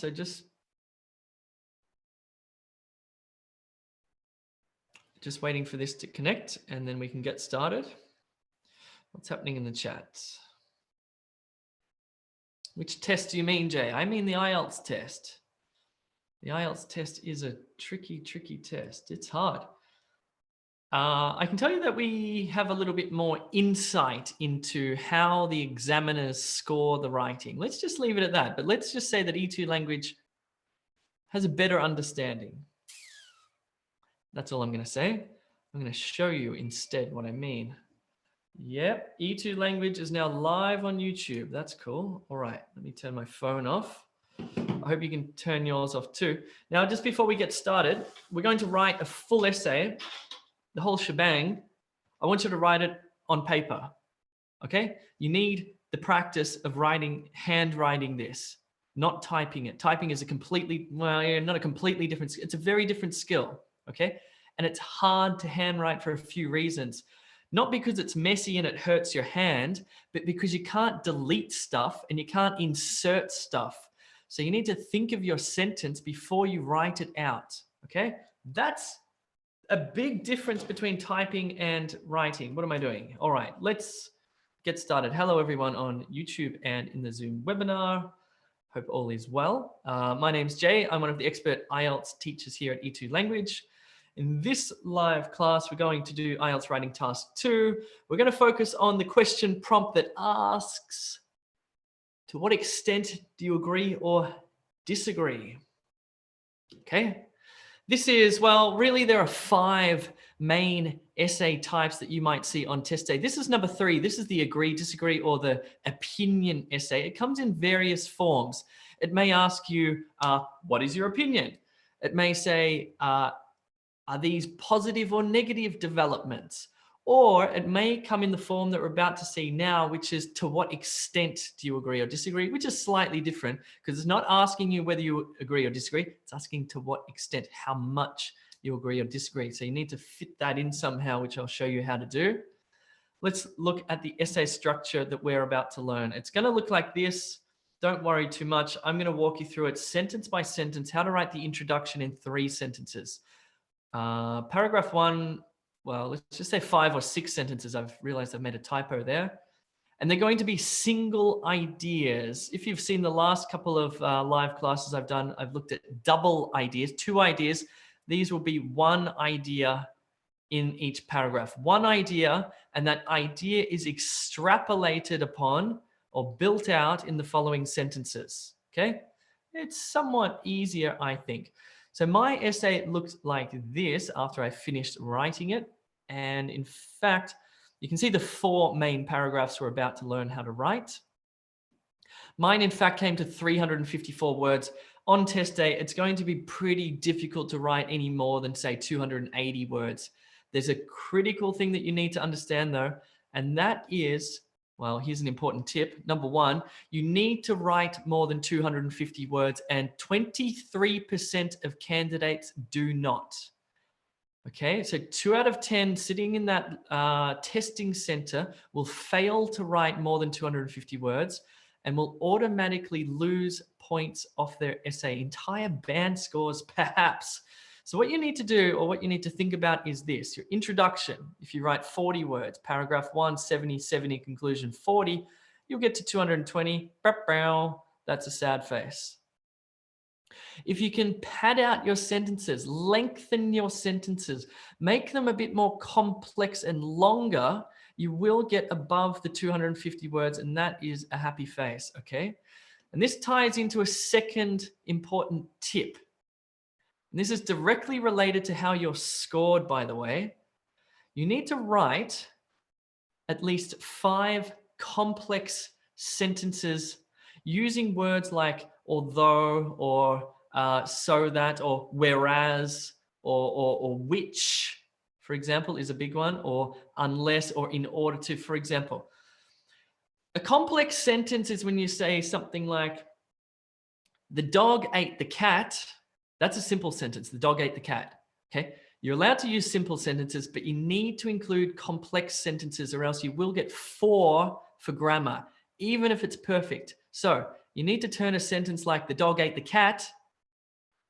So just waiting for this to connect and then we can get started. What's happening in the chat? Which test do you mean, Jay? I mean the IELTS test. The IELTS test is a tricky test. It's hard. I can tell you that we have a little bit more insight into how the examiners score the writing. Let's just leave it at that. But let's just say that E2 language has a better understanding. That's all I'm going to say. I'm going to show you instead what I mean. Yep, E2 language is now live on YouTube. That's cool. All right, let me turn my phone off. I hope you can turn yours off too. Now, just before we get started, we're going to write a full essay, the whole shebang. I want you to write it on paper, okay? You need the practice of handwriting this, not typing it. Typing is a completely, well, not a completely different, it's a very different skill, okay? And it's hard to handwrite for a few reasons. Not because it's messy and it hurts your hand, but because you can't delete stuff and you can't insert stuff. So you need to think of your sentence before you write it out, okay? That's a big difference between typing and writing. What am I doing? All right, let's get started. Hello, everyone on YouTube and in the Zoom webinar. Hope all is well. My name's Jay. I'm one of the expert IELTS teachers here at E2 Language. In this live class, we're going to do IELTS Writing Task 2. We're going to focus on the question prompt that asks, to what extent do you agree or disagree? Okay. This is, well, really there are 5 main essay types that you might see on test day. This is number 3. This is the agree, disagree, or the opinion essay. It comes in various forms. It may ask you, what is your opinion? It may say, are these positive or negative developments? Or it may come in the form that we're about to see now, which is to what extent do you agree or disagree, which is slightly different because it's not asking you whether you agree or disagree. It's asking to what extent, how much you agree or disagree. So you need to fit that in somehow, which I'll show you how to do. Let's look at the essay structure that we're about to learn. It's going to look like this. Don't worry too much. I'm going to walk you through it sentence by sentence, how to write the introduction in 3 sentences. Paragraph 1, well, let's just say 5 or 6 sentences. I've realized I've made a typo there. And they're going to be single ideas. If you've seen the last couple of live classes I've done, I've looked at double ideas, 2 ideas. These will be 1 idea in each paragraph. 1 idea, and that idea is extrapolated upon or built out in the following sentences, okay? It's somewhat easier, I think. So my essay looked like this after I finished writing it. And in fact, you can see the 4 main paragraphs we're about to learn how to write. Mine, in fact, came to 354 words. On test day, it's going to be pretty difficult to write any more than, say, 280 words. There's a critical thing that you need to understand, though, and that is, well, here's an important tip. Number 1, you need to write more than 250 words, and 23% of candidates do not. Okay, so 2 out of 10 sitting in that testing center will fail to write more than 250 words and will automatically lose points off their essay, entire band scores perhaps. So what you need to do, or what you need to think about, is this: your introduction. If you write 40 words, paragraph 1, 70, conclusion 40, you'll get to 220. That's a sad face. If you can pad out your sentences, lengthen your sentences, make them a bit more complex and longer, you will get above the 250 words, and that is a happy face, okay? And this ties into a second important tip. And this is directly related to how you're scored, by the way. You need to write at least 5 complex sentences using words like although, or so that, or whereas, or which, for example, is a big one, or unless, or in order to, for example. A complex sentence is when you say something like, the dog ate the cat. That's a simple sentence. The dog ate the cat. Okay. You're allowed to use simple sentences, but you need to include complex sentences or else you will get 4 for grammar, even if it's perfect. So you need to turn a sentence like the dog ate the cat,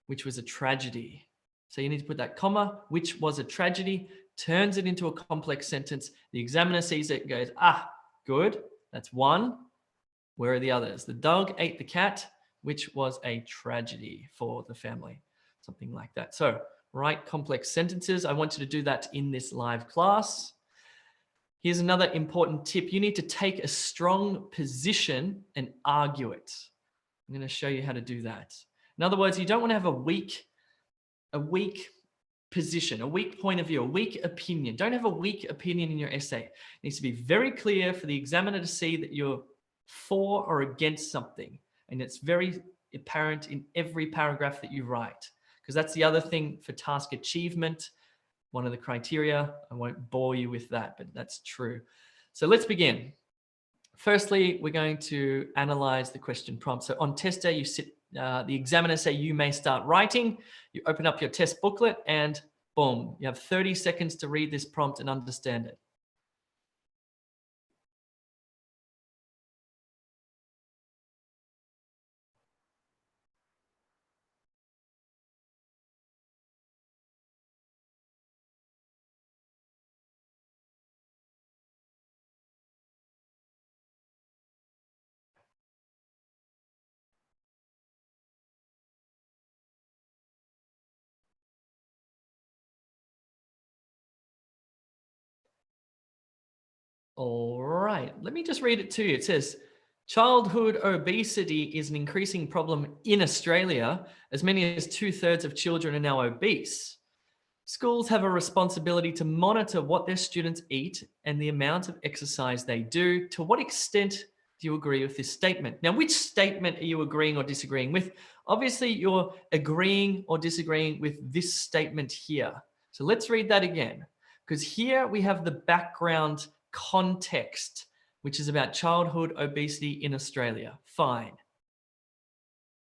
which was a tragedy. So you need to put that comma, which was a tragedy, turns it into a complex sentence. The examiner sees it and goes, ah, good, that's one. Where are the others? The dog ate the cat, which was a tragedy for the family. Something like that. So write complex sentences. I want you to do that in this live class. Here's another important tip. You need to take a strong position and argue it. I'm going to show you how to do that. In other words, you don't want to have a weak position, a weak point of view, a weak opinion. Don't have a weak opinion in your essay. It needs to be very clear for the examiner to see that you're for or against something. And it's very apparent in every paragraph that you write. Because that's the other thing for task achievement. One of the criteria. I won't bore you with that, but that's true. So let's begin. Firstly, we're going to analyze the question prompt. So on test day, you sit, the examiner say you may start writing. You open up your test booklet and boom, you have 30 seconds to read this prompt and understand it. All right, let me just read it to you. It says, childhood obesity is an increasing problem in Australia. As many as 2/3 of children are now obese. Schools have a responsibility to monitor what their students eat and the amount of exercise they do. To what extent do you agree with this statement? Now, which statement are you agreeing or disagreeing with? Obviously, you're agreeing or disagreeing with this statement here. So let's read that again, because here we have the background context, which is about childhood obesity in Australia. Fine.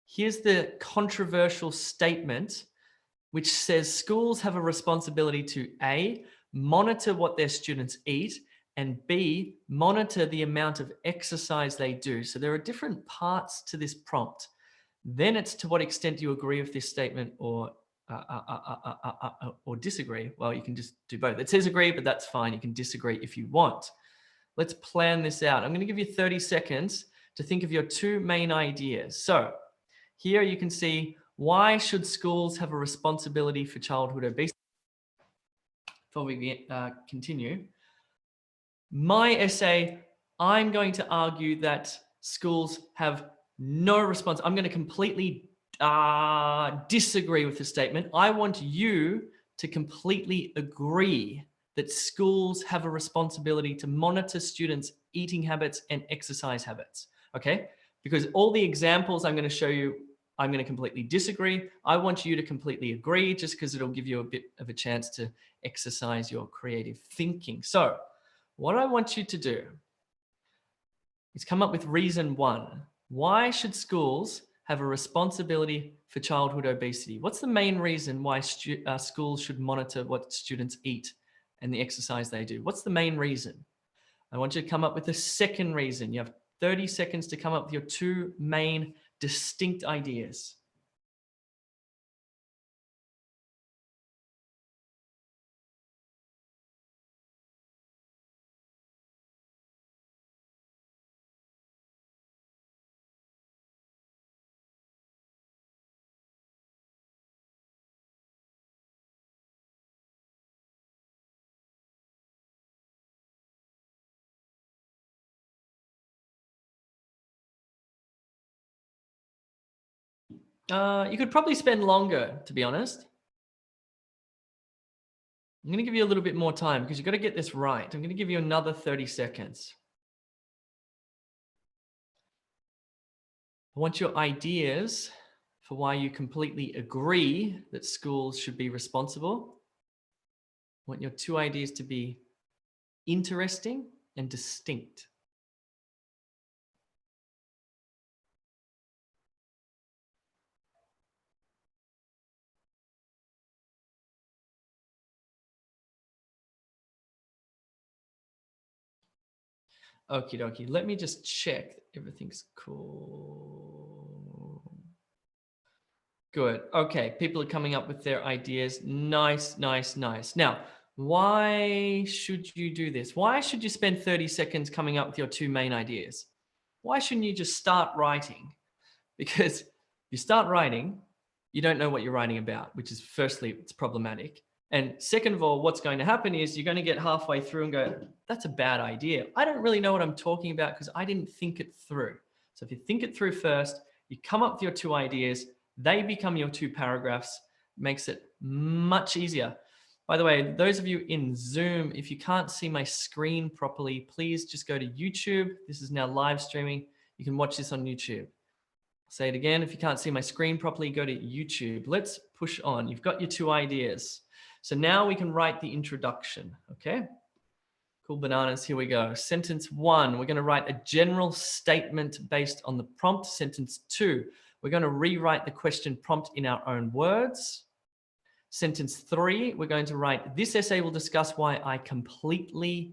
Here's the controversial statement, which says schools have a responsibility to A, monitor what their students eat, and B, monitor the amount of exercise they do. So there are different parts to this prompt. Then it's to what extent you agree with this statement or disagree. Well, you can just do both. It says agree, but that's fine. You can disagree if you want. Let's plan this out. I'm going to give you 30 seconds to think of your two main ideas. So here you can see, why should schools have a responsibility for childhood obesity? Before we continue, my essay, I'm going to argue that schools have no response. I'm going to completely disagree with the statement. I want you to completely agree that schools have a responsibility to monitor students' eating habits and exercise habits, okay? Because all the examples I'm going to show you, I'm going to completely disagree. I want you to completely agree, just because it'll give you a bit of a chance to exercise your creative thinking. So what I want you to do is come up with reason one. Why should schools have a responsibility for childhood obesity? What's the main reason why schools should monitor what students eat and the exercise they do? What's the main reason? I want you to come up with the second reason. You have 30 seconds to come up with your two main distinct ideas. You could probably spend longer, to be honest. I'm going to give you a little bit more time because you've got to get this right. I'm going to give you another 30 seconds. I want your ideas for why you completely agree that schools should be responsible. I want your two ideas to be interesting and distinct. Okie dokie. Let me just check that everything's cool. Good. Okay. People are coming up with their ideas. Nice, nice, nice. Now, why should you do this? Why should you spend 30 seconds coming up with your two main ideas? Why shouldn't you just start writing? Because you start writing, you don't know what you're writing about, which is firstly, it's problematic. And second of all, what's going to happen is you're going to get halfway through and go, that's a bad idea. I don't really know what I'm talking about because I didn't think it through. So if you think it through first, you come up with your two ideas, they become your two paragraphs, makes it much easier. By the way, those of you in Zoom, if you can't see my screen properly, please just go to YouTube. This is now live streaming. You can watch this on YouTube. Say it again. If you can't see my screen properly, go to YouTube. Let's push on. You've got your two ideas. So now we can write the introduction. Okay. Cool bananas. Here we go. Sentence 1, we're going to write a general statement based on the prompt. Sentence 2, we're going to rewrite the question prompt in our own words. Sentence 3, we're going to write, this essay will discuss why I completely,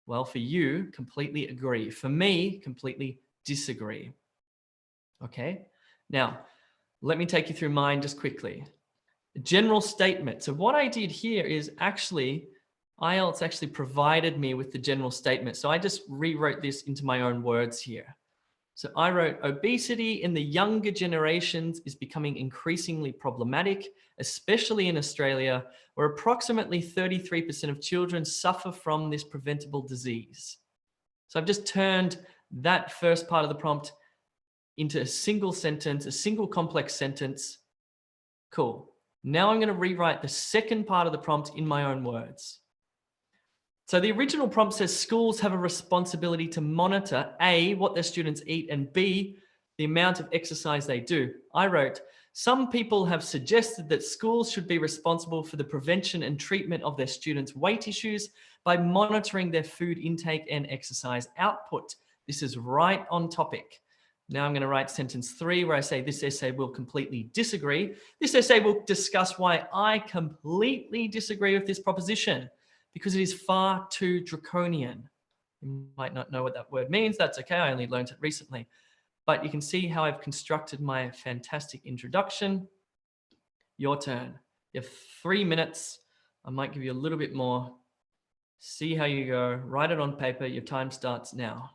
well, for you, completely agree. For me, completely disagree. Okay. Now, let me take you through mine just quickly. General statement. So what I did here is actually, IELTS actually provided me with the general statement. So I just rewrote this into my own words here. So I wrote, obesity in the younger generations is becoming increasingly problematic, especially in Australia, where approximately 33% of children suffer from this preventable disease. So I've just turned that first part of the prompt into a single sentence, a single complex sentence. Cool. Now I'm going to rewrite the second part of the prompt in my own words. So the original prompt says schools have a responsibility to monitor A, what their students eat, and B, the amount of exercise they do. I wrote, some people have suggested that schools should be responsible for the prevention and treatment of their students' weight issues by monitoring their food intake and exercise output. This is right on topic. Now I'm going to write sentence 3 where I say this essay will completely disagree. This essay will discuss why I completely disagree with this proposition because it is far too draconian. You might not know what that word means. That's okay. I only learned it recently. But you can see how I've constructed my fantastic introduction. Your turn. You have 3 minutes. I might give you a little bit more. See how you go. Write it on paper. Your time starts now.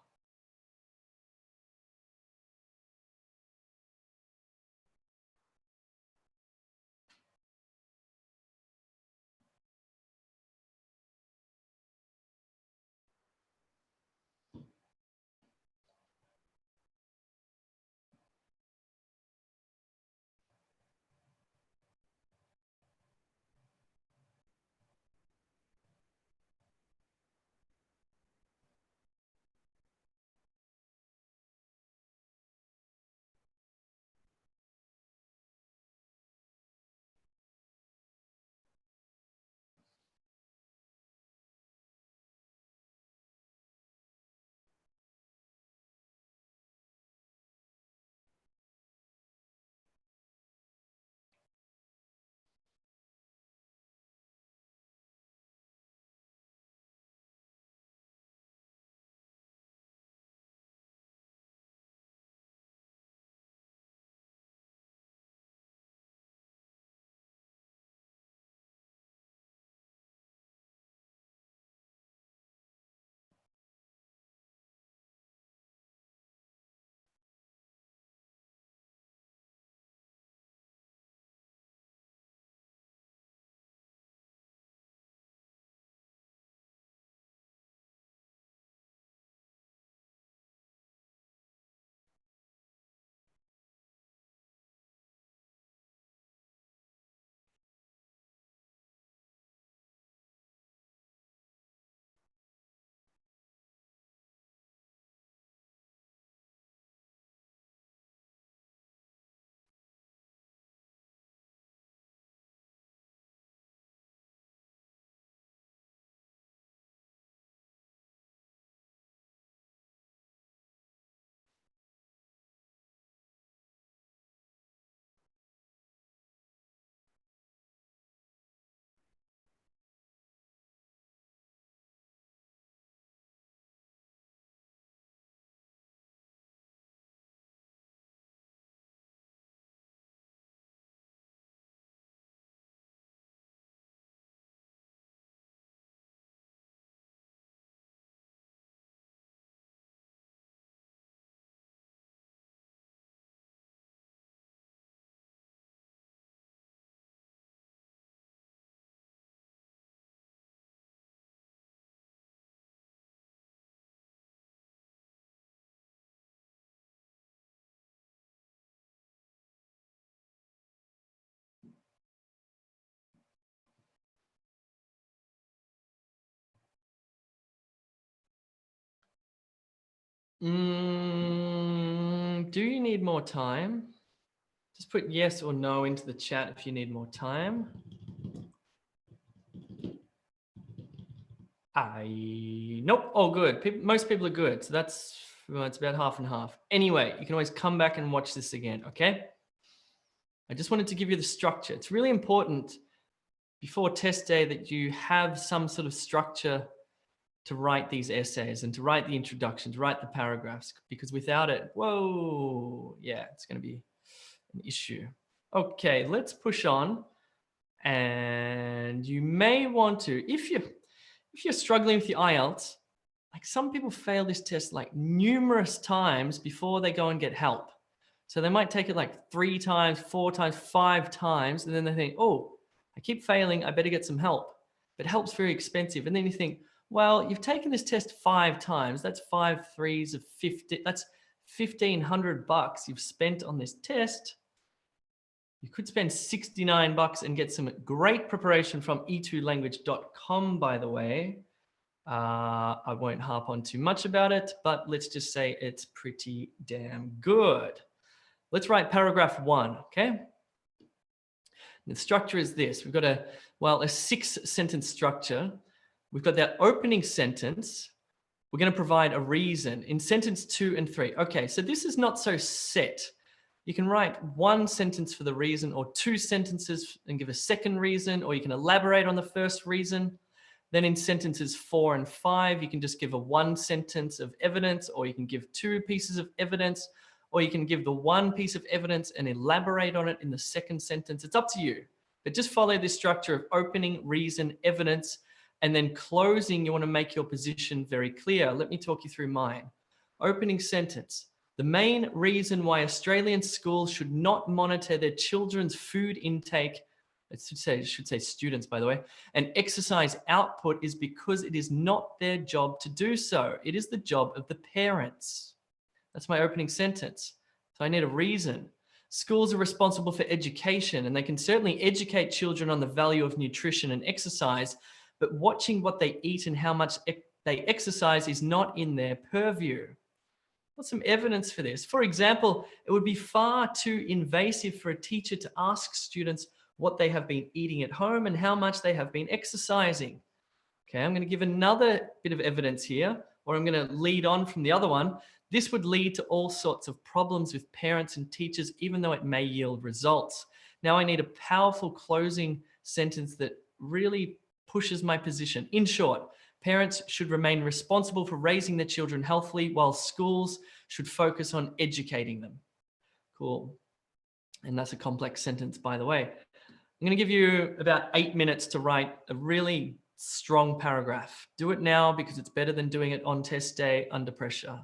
Do you need more time? Just put yes or no into the chat if you need more time. Nope. Oh, good. Most people are good. So well, it's about half and half. Anyway, you can always come back and watch this again. Okay. I just wanted to give you the structure. It's really important before test day that you have some sort of structure to write these essays and to write the introduction, to write the paragraphs, because without it, whoa, yeah, it's going to be an issue. Okay, let's push on. And you may want to, if you're struggling with the IELTS, like some people fail this test like numerous times before they go and get help. So they might take it like 3 times, 4 times, 5 times, and then they think, oh, I keep failing, I better get some help. But help's very expensive. And then you think, well, you've taken this test 5 times. That's 5 threes of 50. That's $1,500 you've spent on this test. You could spend $69 and get some great preparation from e2language.com, by the way. I won't harp on too much about it, but let's just say it's pretty damn good. Let's write paragraph 1, okay? The structure is this. We've got a 6-sentence structure. We've got that opening sentence. We're going to provide a reason in sentence 2 and 3. Okay, so this is not so set. You can write 1 sentence for the reason or 2 sentences and give a second reason, or you can elaborate on the first reason. Then in sentences 4 and 5, you can just give a 1 sentence of evidence, or you can give 2 pieces of evidence, or you can give the 1 piece of evidence and elaborate on it in the second sentence. It's up to you. But just follow this structure of opening, reason, evidence, and then closing. You want to make your position very clear. Let me talk you through mine. Opening sentence. The main reason why Australian schools should not monitor their children's food intake, it should say students, by the way, and exercise output is because it is not their job to do so. It is the job of the parents. That's my opening sentence. So I need a reason. Schools are responsible for education, and they can certainly educate children on the value of nutrition and exercise, but watching what they eat and how much they exercise is not in their purview. What's some evidence for this? For example, it would be far too invasive for a teacher to ask students what they have been eating at home and how much they have been exercising. Okay, I'm going to give another bit of evidence here, or I'm going to lead on from the other one. This would lead to all sorts of problems with parents and teachers, even though it may yield results. Now I need a powerful closing sentence that really pushes my position. In short, parents should remain responsible for raising their children healthily, while schools should focus on educating them. Cool. And that's a complex sentence, by the way. I'm going to give you about 8 minutes to write a really strong paragraph. Do it now because it's better than doing it on test day under pressure.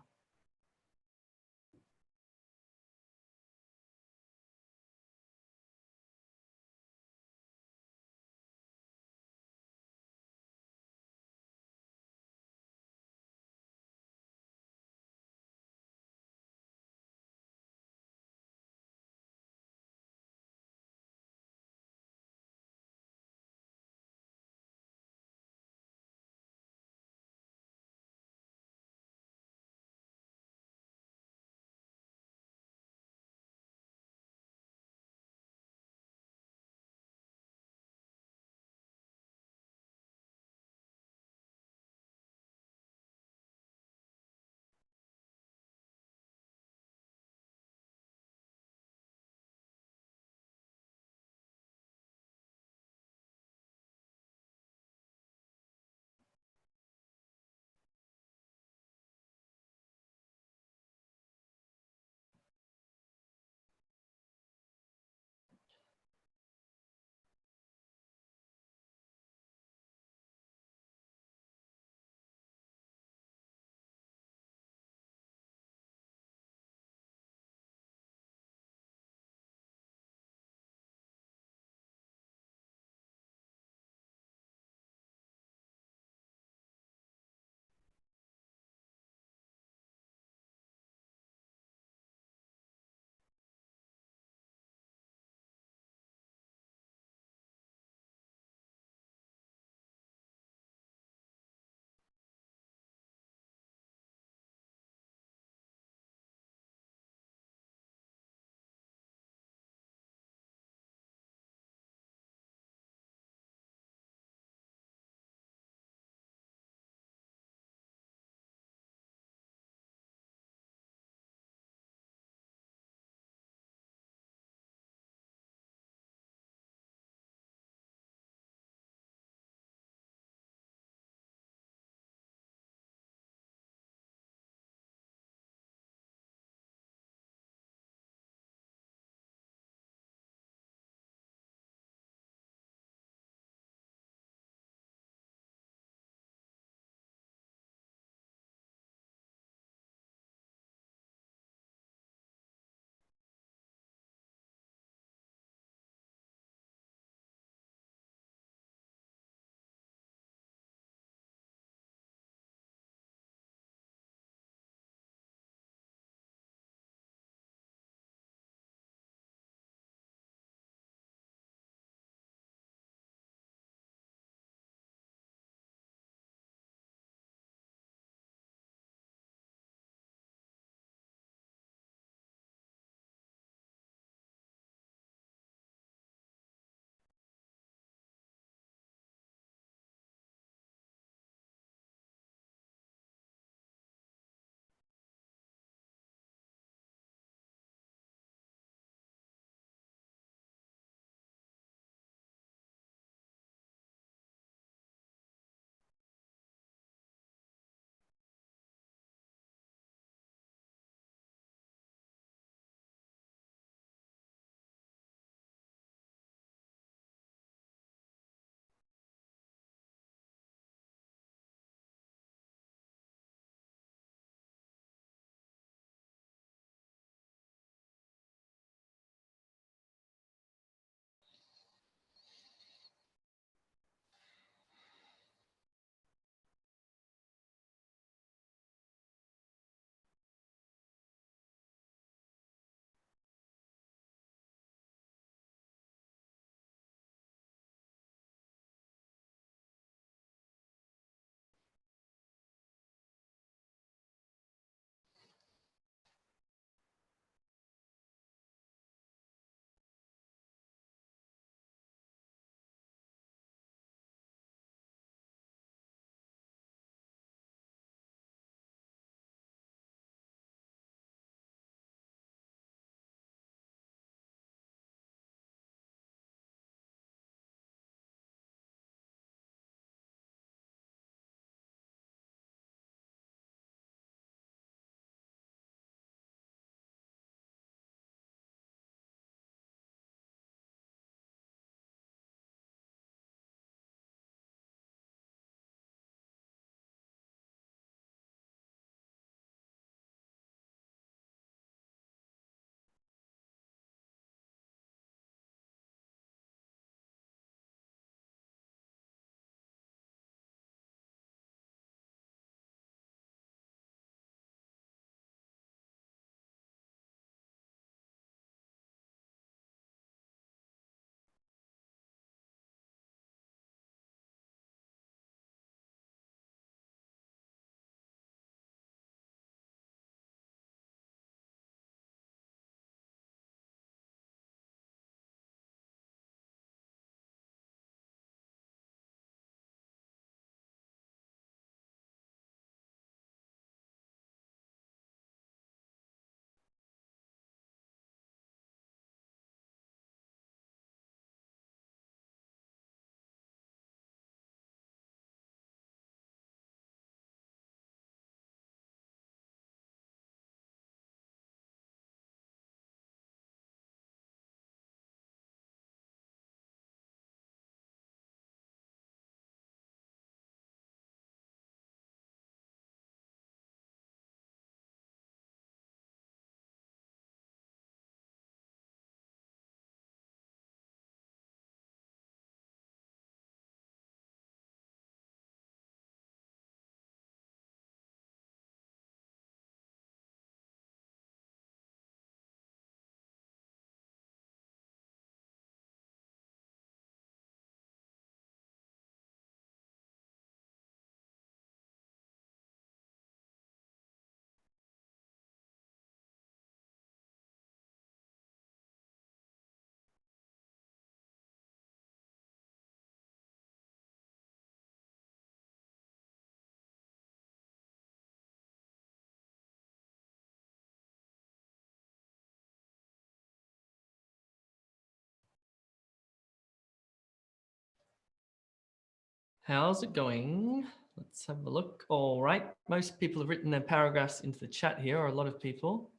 How's it going? Let's have a look. All right. Most people have written their paragraphs into the chat here, or a lot of people.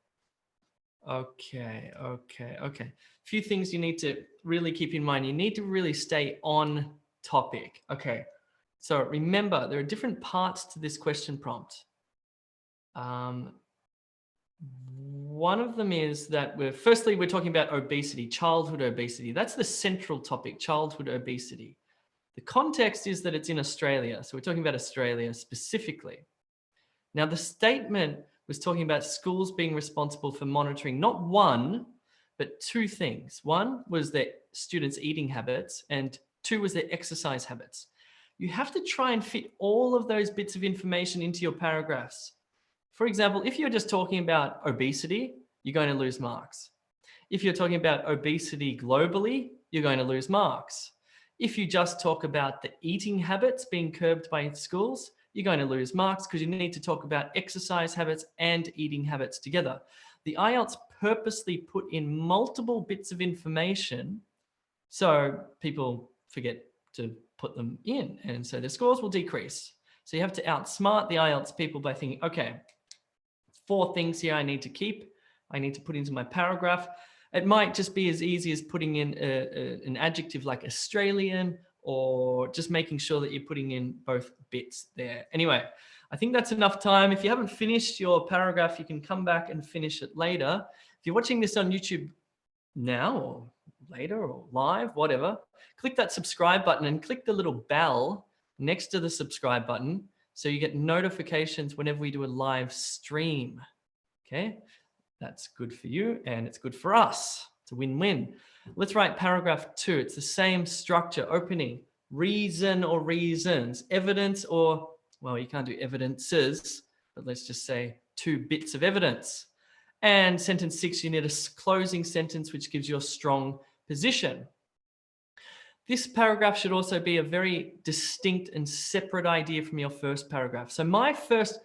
Okay. A few things you need to really keep in mind. You need to really stay on topic. Okay. So remember, there are different parts to this question prompt. One of them is that firstly, we're talking about obesity, childhood obesity. That's the central topic, childhood obesity. The context is that it's in Australia. So we're talking about Australia specifically. Now, the statement was talking about schools being responsible for monitoring not one, but two things. One was their students' eating habits, and two was their exercise habits. You have to try and fit all of those bits of information into your paragraphs. For example, if you're just talking about obesity, you're going to lose marks. If you're talking about obesity globally, you're going to lose marks. If you just talk about the eating habits being curbed by schools, you're going to lose marks because you need to talk about exercise habits and eating habits together. The IELTS purposely put in multiple bits of information so people forget to put them in, and so the scores will decrease. So you have to outsmart the IELTS people by thinking, okay, 4 things here I need to keep, I need to put into my paragraph. It might just be as easy as putting in an adjective like Australian, or just making sure that you're putting in both bits there. Anyway, I think that's enough time. If you haven't finished your paragraph, you can come back and finish it later. If you're watching this on YouTube now or later or live, whatever, click that subscribe button and click the little bell next to the subscribe button so you get notifications whenever we do a live stream. Okay, that's good for you and it's good for us. It's a win-win. Let's write paragraph 2. It's the same structure. Opening, reason or reasons, evidence or, well, you can't do evidences, but let's just say 2 bits of evidence. And sentence 6, you need a closing sentence which gives you a strong position. This paragraph should also be a very distinct and separate idea from your first paragraph. So my first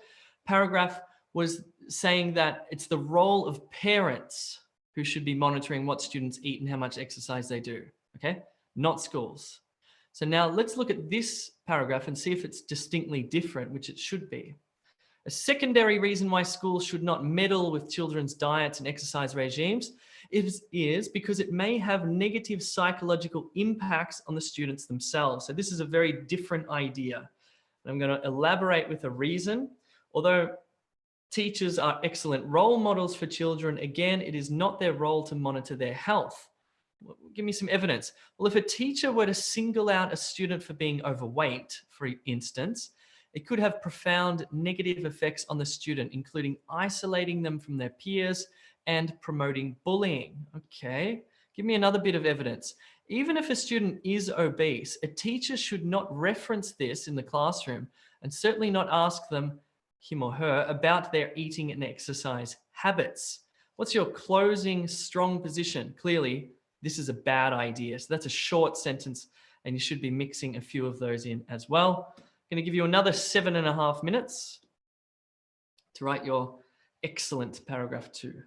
paragraph was saying that it's the role of parents who should be monitoring what students eat and how much exercise they do, okay? Not schools. So now let's look at this paragraph and see if it's distinctly different, which it should be. A secondary reason why schools should not meddle with children's diets and exercise regimes is because it may have negative psychological impacts on the students themselves. So this is a very different idea. I'm going to elaborate with a reason. Although teachers are excellent role models for children, again, it is not their role to monitor their health. Give me some evidence. Well, if a teacher were to single out a student for being overweight, for instance, it could have profound negative effects on the student, including isolating them from their peers and promoting bullying. Okay, give me another bit of evidence. Even if a student is obese, a teacher should not reference this in the classroom and certainly not ask them, him or her, about their eating and exercise habits. What's your closing strong position? Clearly, this is a bad idea. So that's a short sentence and you should be mixing a few of those in as well. I'm going to give you another 7.5 minutes to write your excellent paragraph 2.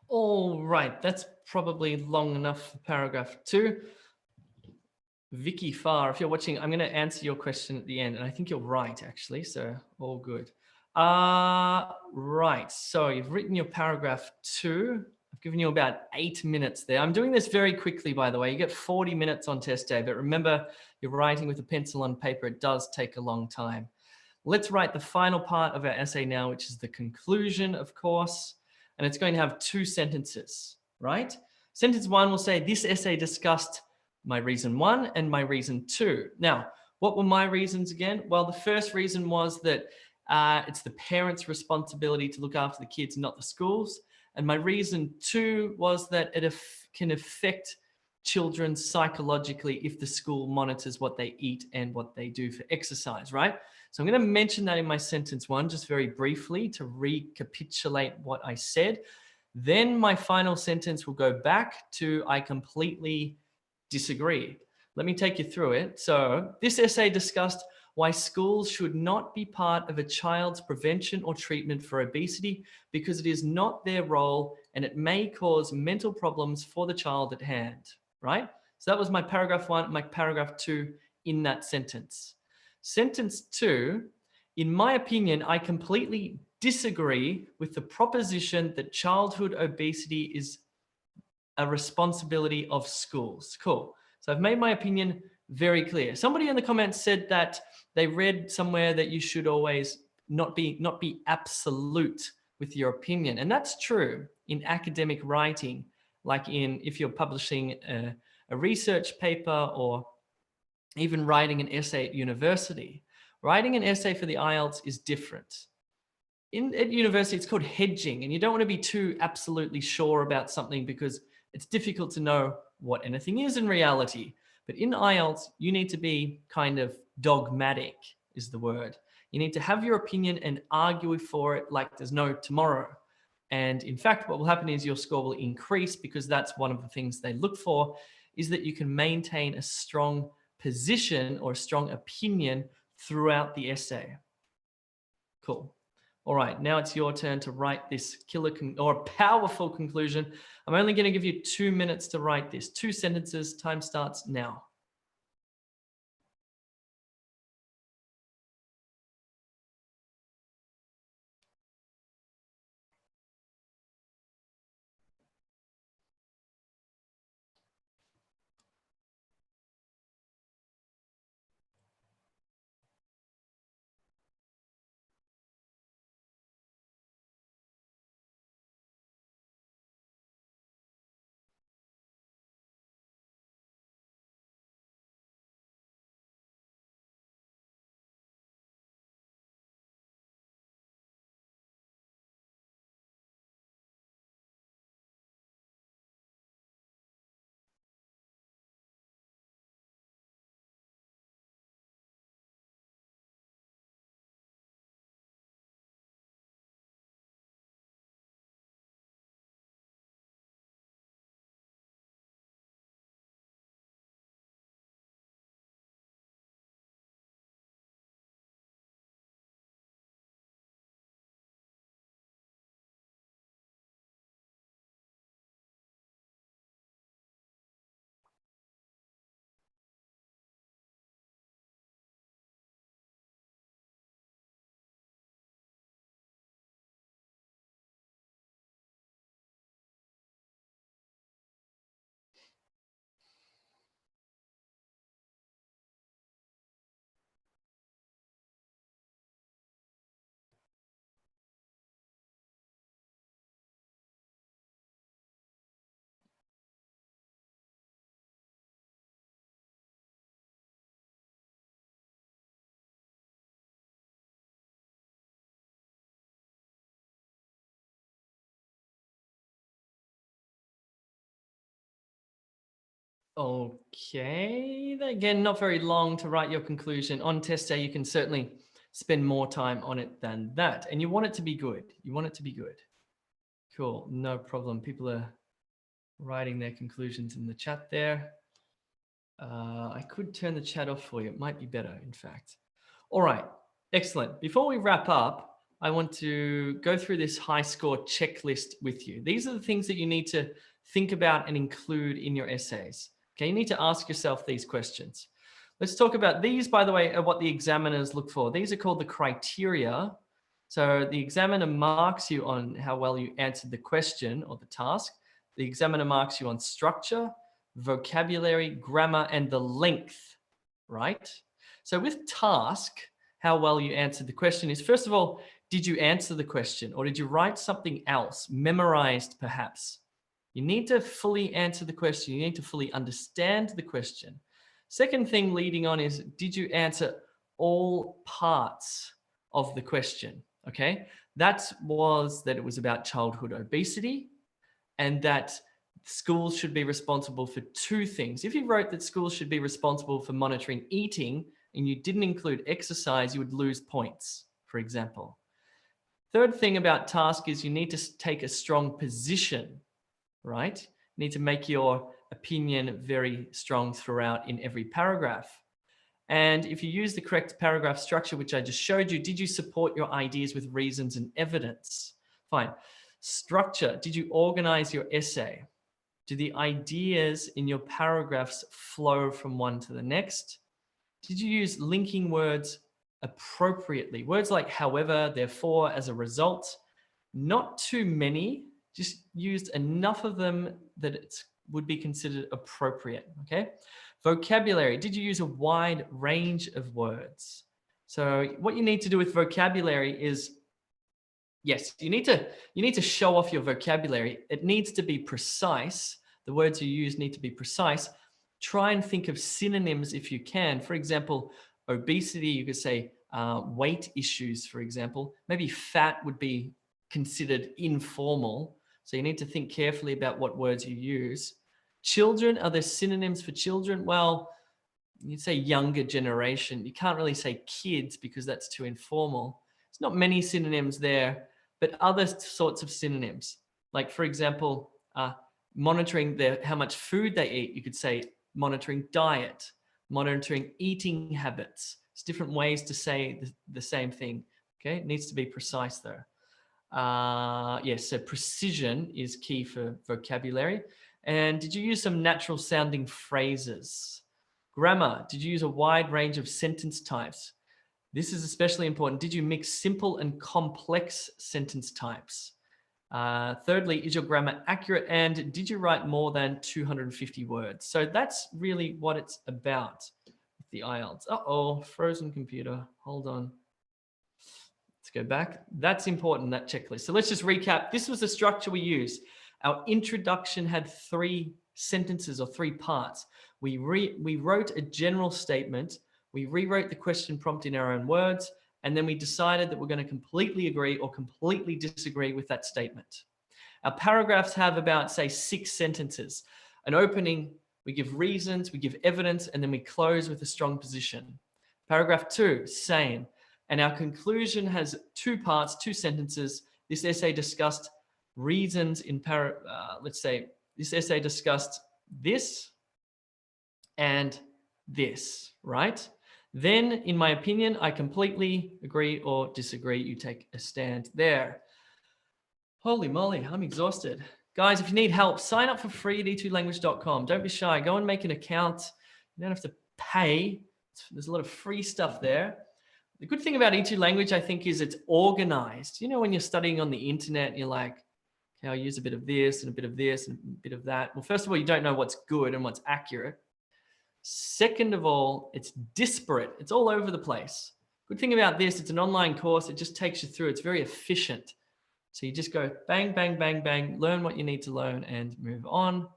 All right, that's probably long enough for paragraph 2. Vicky Farr, if you're watching, I'm going to answer your question at the end, and I think you're right, actually, so all good. Right, so you've written your paragraph 2. I've given you about 8 minutes there. I'm doing this very quickly, by the way. You get 40 minutes on test day, but remember, you're writing with a pencil on paper. It does take a long time. Let's write the final part of our essay now, which is the conclusion, of course, and it's going to have 2 sentences, right? Sentence 1 will say, this essay discussed my reason 1 and my reason 2. Now, what were my reasons again? Well, the first reason was that it's the parents' responsibility to look after the kids, not the schools. And my reason 2 was that it can affect children psychologically if the school monitors what they eat and what they do for exercise, right? So I'm going to mention that in my sentence 1, just very briefly to recapitulate what I said. Then my final sentence will go back to I completely disagree. Let me take you through it. So this essay discussed why schools should not be part of a child's prevention or treatment for obesity because it is not their role and it may cause mental problems for the child at hand, right? So that was my paragraph 1, my paragraph 2 in that sentence. Sentence 2, in my opinion, I completely disagree with the proposition that childhood obesity is a responsibility of schools. Cool. So I've made my opinion very clear. Somebody in the comments said that they read somewhere that you should always not be absolute with your opinion. And that's true in academic writing, like if you're publishing a research paper or even writing an essay at university. Writing an essay for the IELTS is different. At university, it's called hedging, and you don't want to be too absolutely sure about something because it's difficult to know what anything is in reality. But in IELTS, you need to be kind of dogmatic, is the word. You need to have your opinion and argue for it like there's no tomorrow. And in fact, what will happen is your score will increase because that's one of the things they look for, is that you can maintain a strong position or a strong opinion throughout the essay. Cool. All right, now it's your turn to write this killer or powerful conclusion. I'm only going to give you 2 minutes to write this. 2 sentences. Time starts now. Okay, again, not very long to write your conclusion. On test day, you can certainly spend more time on it than that. And you want it to be good. You want it to be good. Cool, no problem. People are writing their conclusions in the chat there. I could turn the chat off for you. It might be better, in fact. All right, excellent. Before we wrap up, I want to go through this high score checklist with you. These are the things that you need to think about and include in your essays. Okay, you need to ask yourself these questions. Let's talk about these, by the way, are what the examiners look for. These are called the criteria. So the examiner marks you on how well you answered the question or the task. The examiner marks you on structure, vocabulary, grammar, and the length, right? So with task, how well you answered the question is, first of all, did you answer the question or did you write something else, memorized perhaps? You need to fully answer the question. You need to fully understand the question. Second thing leading on is, did you answer all parts of the question? Okay, that was that it was about childhood obesity and that schools should be responsible for two things. If you wrote that schools should be responsible for monitoring eating and you didn't include exercise, you would lose points, for example. Third thing about task is you need to take a strong position, right? You need to make your opinion very strong throughout in every paragraph. And if you use the correct paragraph structure, which I just showed you, did you support your ideas with reasons and evidence? Fine. Structure, did you organize your essay? Do the ideas in your paragraphs flow from one to the next? Did you use linking words appropriately? Words like however, therefore, as a result, not too many, just used enough of them that it would be considered appropriate, okay? Vocabulary, did you use a wide range of words? So what you need to do with vocabulary is, yes, you need to show off your vocabulary. It needs to be precise. The words you use need to be precise. Try and think of synonyms if you can. For example, obesity, you could say weight issues, for example. Maybe fat would be considered informal. So you need to think carefully about what words you use. Children, are there synonyms for children? Well, you'd say younger generation. You can't really say kids because that's too informal. There's not many synonyms there, but other sorts of synonyms. Like, for example, monitoring how much food they eat. You could say monitoring diet, monitoring eating habits. It's different ways to say the same thing. Okay, it needs to be precise though. Yes, so precision is key for vocabulary. And did you use some natural sounding phrases? Grammar, did you use a wide range of sentence types? This is especially important. Did you mix simple and complex sentence types? Thirdly, is your grammar accurate? And did you write more than 250 words? So that's really what it's about with the IELTS. Uh-oh, frozen computer. Hold on. Let's go back. That's important, that checklist. So let's just recap. This was the structure we used. Our introduction had 3 sentences or 3 parts. We wrote a general statement. We rewrote the question prompt in our own words. And then we decided that we're going to completely agree or completely disagree with that statement. Our paragraphs have about, say, 6 sentences. An opening, we give reasons, we give evidence, and then we close with a strong position. Paragraph 2, same. And our conclusion has 2 parts, 2 sentences. This essay discussed reasons in let's say this essay discussed this and this, right? Then, in my opinion, I completely agree or disagree. You take a stand there. Holy moly, I'm exhausted. Guys, if you need help, sign up for free at e2language.com. Don't be shy. Go and make an account. You don't have to pay. There's a lot of free stuff there. The good thing about E2 Language, I think, is it's organized. You know, when you're studying on the internet, you're like, okay, I'll use a bit of this and a bit of this and a bit of that. Well, first of all, you don't know what's good and what's accurate. Second of all, it's disparate. It's all over the place. Good thing about this, it's an online course. It just takes you through. It's very efficient. So you just go bang, bang, bang, bang, learn what you need to learn and move on.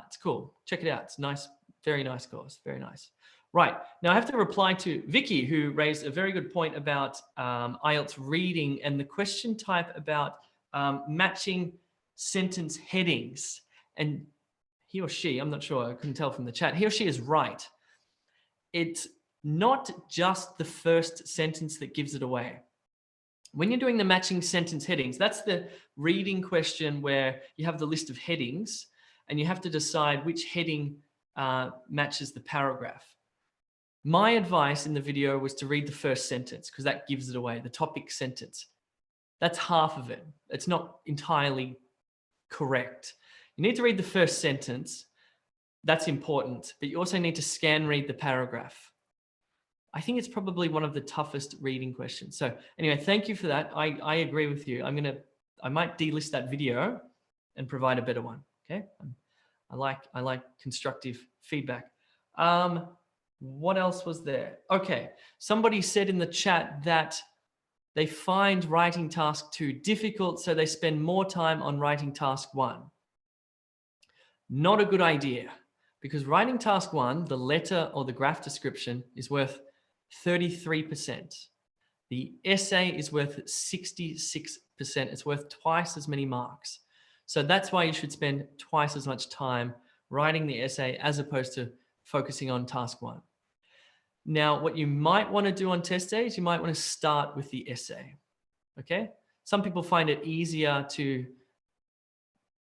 It's cool. Check it out. It's nice, very nice course. Very nice. Right. Now I have to reply to Vicky, who raised a very good point about IELTS reading and the question type about matching sentence headings. And he or she, I'm not sure, I couldn't tell from the chat, he or she is right. It's not just the first sentence that gives it away. When you're doing the matching sentence headings, that's the reading question where you have the list of headings and you have to decide which heading matches the paragraph. My advice in the video was to read the first sentence because that gives it away, the topic sentence. That's half of it. It's not entirely correct. You need to read the first sentence. That's important, but you also need to scan read the paragraph. I think it's probably one of the toughest reading questions. So anyway, thank you for that. I agree with you. I might delist that video and provide a better one. Okay. I like constructive feedback. What else was there? Okay. Somebody said in the chat that they find writing task 2 difficult, so they spend more time on writing task 1. Not a good idea, because writing task 1, the letter or the graph description, is worth 33%. The essay is worth 66%. It's worth twice as many marks. So that's why you should spend twice as much time writing the essay as opposed to focusing on task 1. Now, what you might want to do on test days, you might want to start with the essay. Okay? Some people find it easier to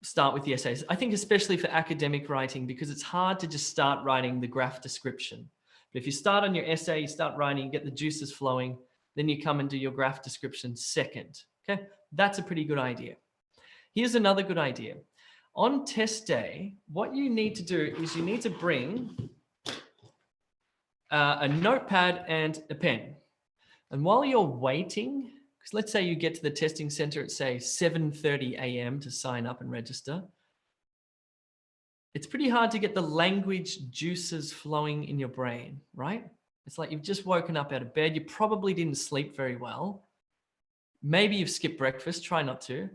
start with the essays. I think especially for academic writing, because it's hard to just start writing the graph description. But if you start on your essay, you start writing, you get the juices flowing, then you come and do your graph description second. Okay? That's a pretty good idea. Here's another good idea. On test day, what you need to do is you need to bring a notepad and a pen. And while you're waiting, because let's say you get to the testing center at say 7:30 a.m. to sign up and register, it's pretty hard to get the language juices flowing in your brain, right? It's like you've just woken up out of bed. You probably didn't sleep very well. Maybe you've skipped breakfast, try not to.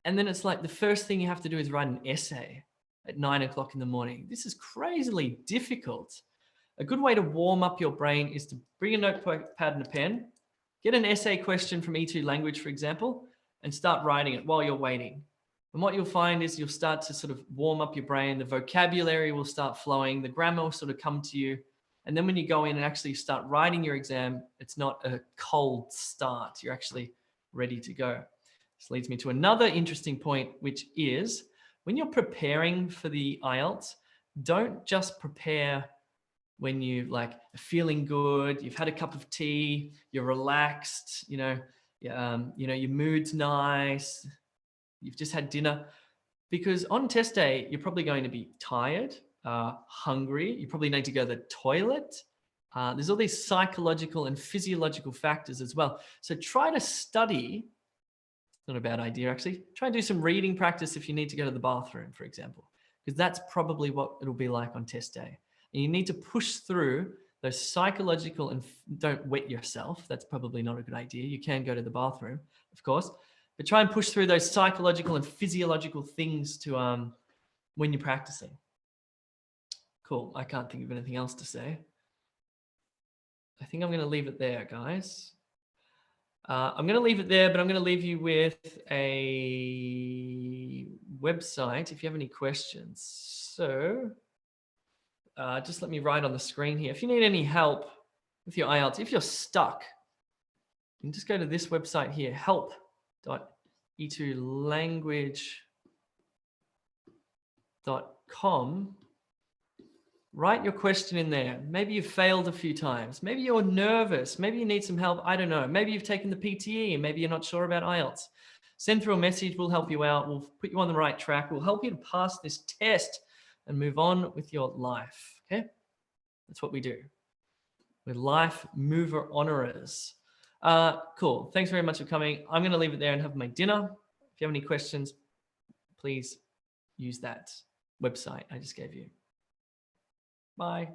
And then it's like the first thing you have to do is write an essay at 9 o'clock in the morning. This is crazily difficult. A good way to warm up your brain is to bring a notepad and a pen, get an essay question from E2 language, for example, and start writing it while you're waiting. And what you'll find is you'll start to sort of warm up your brain. The vocabulary will start flowing. The grammar will sort of come to you. And then when you go in and actually start writing your exam, it's not a cold start. You're actually ready to go. This leads me to another interesting point, which is when you're preparing for the IELTS, don't just prepare when you like feeling good, you've had a cup of tea, you're relaxed, your mood's nice, you've just had dinner. Because on test day, you're probably going to be tired, hungry, you probably need to go to the toilet. There's all these psychological and physiological factors as well. So try to study, not a bad idea actually, try and do some reading practice if you need to go to the bathroom, for example, because that's probably what it'll be like on test day. And you need to push through those psychological and don't wet yourself. That's probably not a good idea. You can go to the bathroom, of course, but try and push through those psychological and physiological things to when you're practicing. Cool. I can't think of anything else to say. I think I'm going to leave it there, guys. I'm going to leave it there, but I'm going to leave you with a website if you have any questions. So just let me write on the screen here. If you need any help with your IELTS, if you're stuck, you can just go to this website here, help.e2language.com. Write your question in there. Maybe you've failed a few times. Maybe you're nervous. Maybe you need some help. I don't know. Maybe you've taken the PTE and maybe you're not sure about IELTS. Send through a message. We'll help you out. We'll put you on the right track. We'll help you to pass this test and move on with your life. Okay? That's what we do. We're life mover honorers. Cool. Thanks very much for coming. I'm going to leave it there and have my dinner. If you have any questions, please use that website I just gave you. Bye.